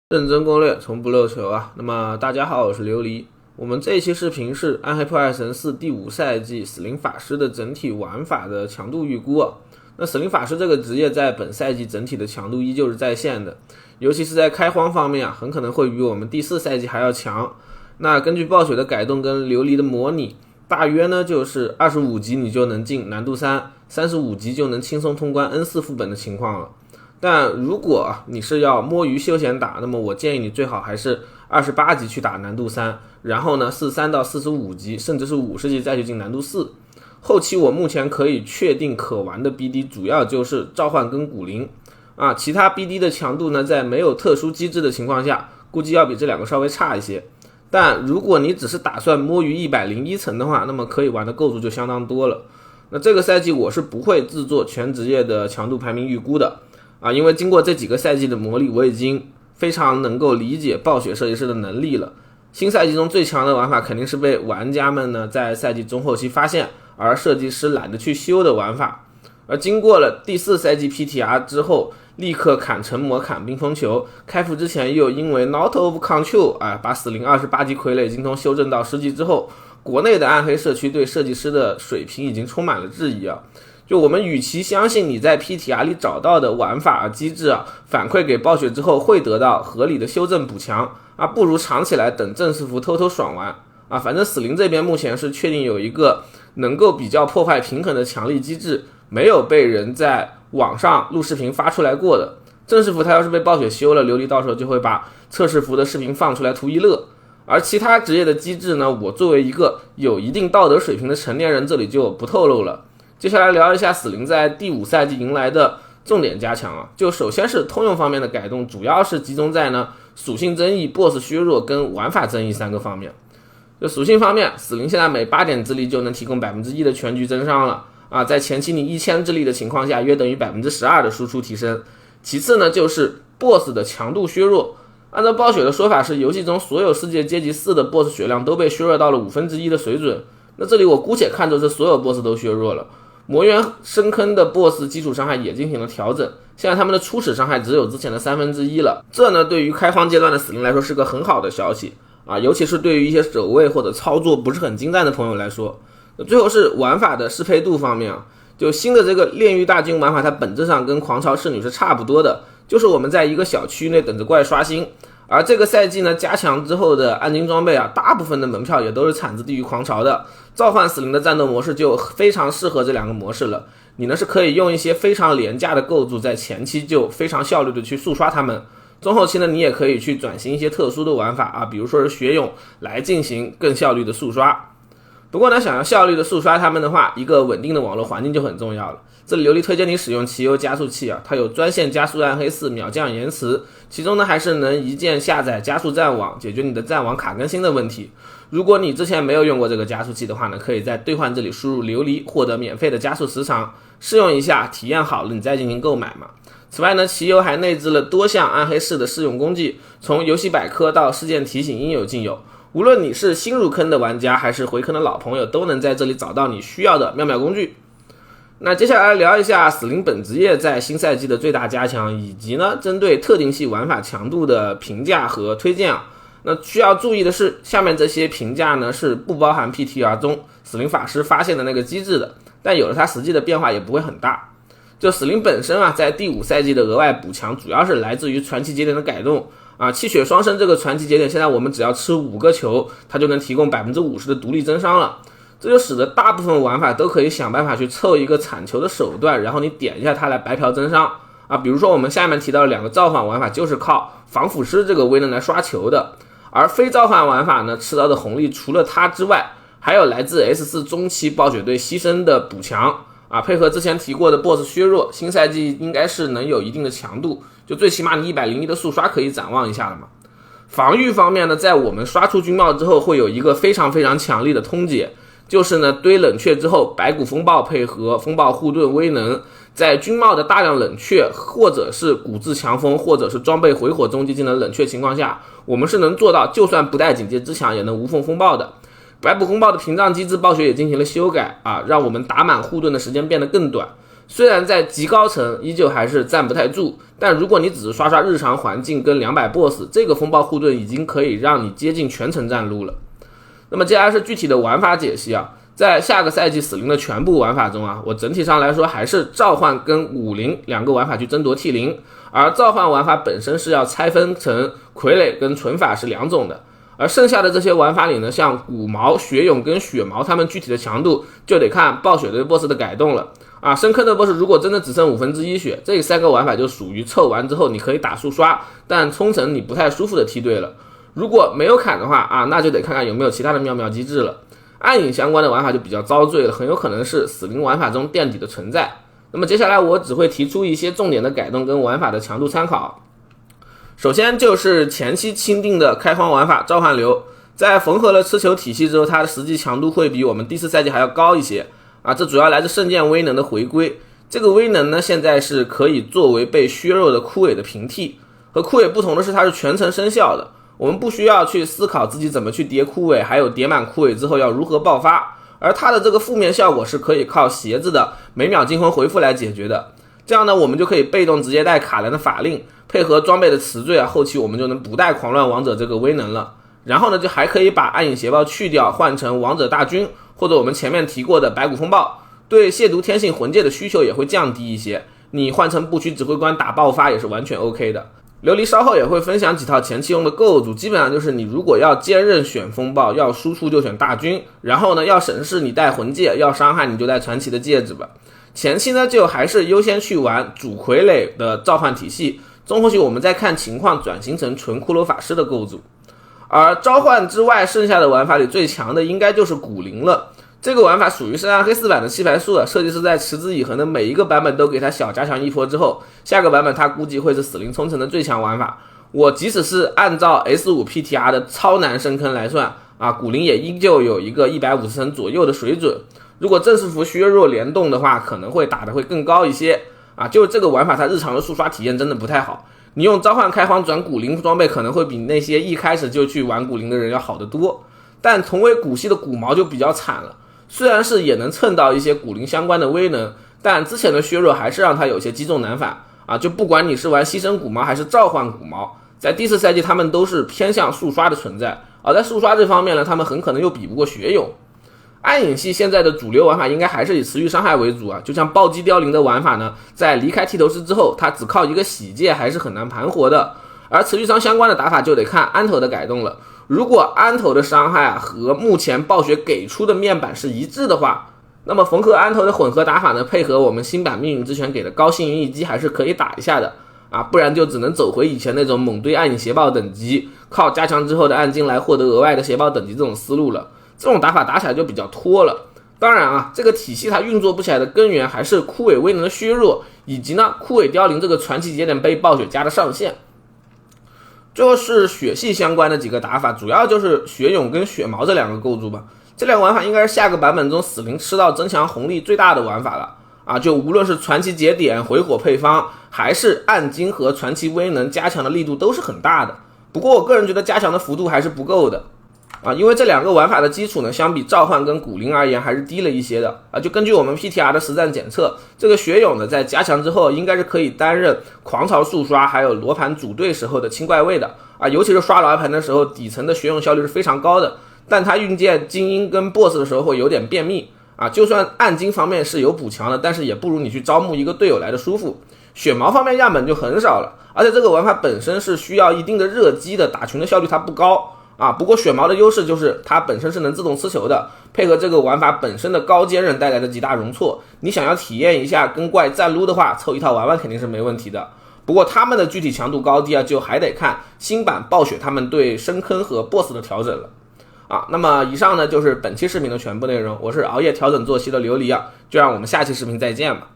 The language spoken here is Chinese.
认真攻略，从不漏球啊！那么大家好，我是琉璃。我们这一期视频是《暗黑破坏神4》第5赛季死灵法师的整体玩法的强度预估啊。那死灵法师这个职业在本赛季整体的强度依旧是在线的，尤其是在开荒方面啊，很可能会比我们第4赛季还要强。那根据暴雪的改动跟琉璃的模拟，大约呢就是25级你就能进难度3 ，35级就能轻松通关 N4 副本的情况了。但如果你是要摸鱼休闲打，那么我建议你最好还是28级去打难度3，然后呢43到45级甚至是50级再去进难度4。后期我目前可以确定可玩的 BD 主要就是召唤跟古灵啊，其他 BD 的强度呢在没有特殊机制的情况下估计要比这两个稍微差一些。但如果你只是打算摸鱼101层的话，那么可以玩的构筑就相当多了。那这个赛季我是不会制作全职业的强度排名预估的因为经过这几个赛季的磨砺，我已经非常能够理解暴雪设计师的能力了。新赛季中最强的玩法肯定是被玩家们呢在赛季中后期发现，而设计师懒得去修的玩法。而经过了第4赛季 PTR 之后，立刻砍成魔砍冰封球，开服之前又因为 Not of Control 把死灵28级傀儡精通修正到10级之后，国内的暗黑社区对设计师的水平已经充满了质疑啊。就我们与其相信你在 PTR 里找到的玩法机制反馈给暴雪之后会得到合理的修正补强不如藏起来等正式服偷偷爽玩反正死灵这边目前是确定有一个能够比较破坏平衡的强力机制，没有被人在网上录视频发出来过的。正式服它要是被暴雪修了，琉璃到时候就会把测试服的视频放出来图一乐。而其他职业的机制呢，我作为一个有一定道德水平的成年人，这里就不透露了。接下来聊一下死灵在第5赛季迎来的重点加强就首先是通用方面的改动，主要是集中在呢属性增益、BOSS 削弱跟玩法增益3个方面。就属性方面，死灵现在每8点智力就能提供 1% 的全局增伤了在前期你1000智力的情况下，约等于 12% 的输出提升。其次呢就是 BOSS 的强度削弱，按照暴雪的说法是游戏中所有世界阶级4的 BOSS 血量都被削弱到了1/5的水准，那这里我姑且看作是所有 BOSS 都削弱了。魔猿深坑的 BOSS 基础伤害也进行了调整，现在他们的初始伤害只有之前的1/3了。这呢对于开荒阶段的死灵来说是个很好的消息尤其是对于一些守卫或者操作不是很精湛的朋友来说。最后是玩法的适配度方面就新的这个炼狱大军玩法，它本质上跟狂潮侍女是差不多的，就是我们在一个小区内等着怪刷新。而这个赛季呢，加强之后的暗金装备大部分的门票也都是产自地狱狂潮的。召唤死灵的战斗模式就非常适合这两个模式了。你呢是可以用一些非常廉价的构筑，在前期就非常效率的去速刷它们。中后期呢，你也可以去转型一些特殊的玩法比如说是血勇来进行更效率的速刷。不过呢，想要效率的速刷它们的话，一个稳定的网络环境就很重要了。这里琉璃推荐你使用奇优加速器它有专线加速暗黑4，秒降延迟，其中呢还是能一键下载加速战网，解决你的战网卡更新的问题。如果你之前没有用过这个加速器的话呢，可以在兑换这里输入琉璃获得免费的加速时长，试用一下，体验好了你再进行购买嘛。此外呢，奇优还内置了多项暗黑4的试用工具，从游戏百科到事件提醒应有尽有。无论你是新入坑的玩家还是回坑的老朋友，都能在这里找到你需要的妙妙工具。那接下来聊一下死灵本职业在新赛季的最大加强，以及呢针对特定系玩法强度的评价和推荐那需要注意的是，下面这些评价呢是不包含 PTR 中死灵法师发现的那个机制的，但有了它实际的变化也不会很大。就死灵本身在第5赛季的额外补强主要是来自于传奇节点的改动气血双生这个传奇节点，现在我们只要吃5个球，它就能提供 50% 的独立增伤了。这就使得大部分玩法都可以想办法去凑一个铲球的手段，然后你点一下它来白嫖增伤比如说我们下面提到的2个召唤玩法就是靠防腐师这个威能来刷球的。而非召唤玩法呢，吃到的红利除了它之外，还有来自 S4 中期暴雪队牺牲的补强配合之前提过的 BOSS 削弱，新赛季应该是能有一定的强度，就最起码你101的速刷可以展望一下了嘛。防御方面呢，在我们刷出军帽之后会有一个非常非常强力的通解，就是呢堆冷却之后，白骨风暴配合风暴护盾威能，在军帽的大量冷却或者是骨质强风或者是装备回火终极技能冷却情况下，我们是能做到就算不带警戒之墙也能无缝风暴的。白骨风暴的屏障机制暴雪也进行了修改让我们打满护盾的时间变得更短。虽然在极高层依旧还是站不太住，但如果你只是刷刷日常环境跟200 BOSS， 这个风暴护盾已经可以让你接近全程站撸了。那么接下来是具体的玩法解析啊，在下个赛季死灵的全部玩法中啊，我整体上来说还是召唤跟武灵两个玩法去争夺 T0， 而召唤玩法本身是要拆分成傀儡跟纯法是两种的。而剩下的这些玩法里呢，像骨毛、血勇跟血毛，它们具体的强度就得看暴雪对 BOSS 的改动了啊。深坑的 BOSS 如果真的只剩1/5血，这3个玩法就属于凑完之后你可以打速刷，但冲成你不太舒服的梯队了。如果没有砍的话啊，那就得看看有没有其他的妙妙机制了。暗影相关的玩法就比较遭罪了，很有可能是死灵玩法中垫底的存在。那么接下来我只会提出一些重点的改动跟玩法的强度参考。首先就是前期钦定的开荒玩法召唤流，在缝合了吃球体系之后，它的实际强度会比我们第4赛季还要高一些啊，这主要来自圣剑威能的回归。这个威能呢，现在是可以作为被削弱的枯萎的平替，和枯萎不同的是它是全程生效的，我们不需要去思考自己怎么去叠枯萎，还有叠满枯萎之后要如何爆发，而它的这个负面效果是可以靠鞋子的每秒惊魂回复来解决的。这样呢，我们就可以被动直接带卡兰的法令，配合装备的词缀啊，后期我们就能不带狂乱王者这个威能了。然后呢，就还可以把暗影邪豹去掉，换成王者大军，或者我们前面提过的白骨风暴，对亵渎天性魂戒的需求也会降低一些。你换成部区指挥官打爆发也是完全 OK 的。琉璃稍后也会分享几套前期用的构筑，基本上就是你如果要坚韧选风暴，要输出就选大军，然后呢要省事你带魂戒，要伤害你就带传奇的戒指吧。前期呢就还是优先去玩主傀儡的召唤体系，中后期我们再看情况转型成纯骷髅法师的构筑。而召唤之外剩下的玩法里最强的应该就是骨灵了，这个玩法属于是暗黑4版的弃牌数了，设计师在持之以恒的每一个版本都给它小加强一波之后，下个版本它估计会是死灵冲城的最强玩法。我即使是按照 S5 PTR 的超难深坑来算啊，骨灵也依旧有一个150层左右的水准，如果正式服削弱联动的话，可能会打得会更高一些啊。就这个玩法它日常的速刷体验真的不太好，你用召唤开荒转骨灵装备可能会比那些一开始就去玩骨灵的人要好得多，但同为骨系的骨毛就比较惨了，虽然是也能蹭到一些骨灵相关的威能，但之前的削弱还是让它有些击中难返啊。就不管你是玩牺牲骨毛还是召唤骨毛，在第4赛季他们都是偏向速刷的存在，而在速刷这方面呢，他们很可能又比不过血勇。暗影系现在的主流玩法应该还是以持续伤害为主啊，就像暴击凋零的玩法呢，在离开剃头师之后，它只靠一个洗戒还是很难盘活的。而持续伤相关的打法就得看安头的改动了，如果安头的伤害啊和目前暴雪给出的面板是一致的话，那么缝合安头的混合打法呢，配合我们新版命运之拳给的高幸运一击还是可以打一下的啊，不然就只能走回以前那种猛堆暗影邪豹等级，靠加强之后的暗金来获得额外的邪豹等级这种思路了。这种打法打起来就比较拖了。当然啊，这个体系它运作不起来的根源还是枯萎威能的削弱，以及呢枯萎凋零这个传奇节点被暴雪加的上限。最后是血系相关的几个打法，主要就是血勇跟血毛这两个构筑吧。这两个玩法应该是下个版本中死灵吃到增强红利最大的玩法了啊！就无论是传奇节点、回火配方，还是暗金和传奇威能加强的力度都是很大的。不过我个人觉得加强的幅度还是不够的啊，因为这两个玩法的基础呢，相比召唤跟骨灵而言还是低了一些的啊。就根据我们 PTR 的实战检测，这个血勇呢在加强之后，应该是可以担任狂潮速刷还有罗盘组队时候的清怪位的啊，尤其是刷罗盘的时候，底层的血勇效率是非常高的。但它运剑精英跟 BOSS 的时候会有点便秘啊，就算暗金方面是有补强的，但是也不如你去招募一个队友来的舒服。血毛方面样本就很少了，而且这个玩法本身是需要一定的热机的，打群的效率它不高啊。不过血毛的优势就是它本身是能自动吃球的，配合这个玩法本身的高坚韧带来的极大容错，你想要体验一下跟怪战撸的话，凑一套玩玩肯定是没问题的。不过他们的具体强度高低啊，就还得看新版暴雪他们对深坑和 BOSS 的调整了啊。那么以上呢就是本期视频的全部内容，我是熬夜调整作息的琉璃啊，就让我们下期视频再见吧。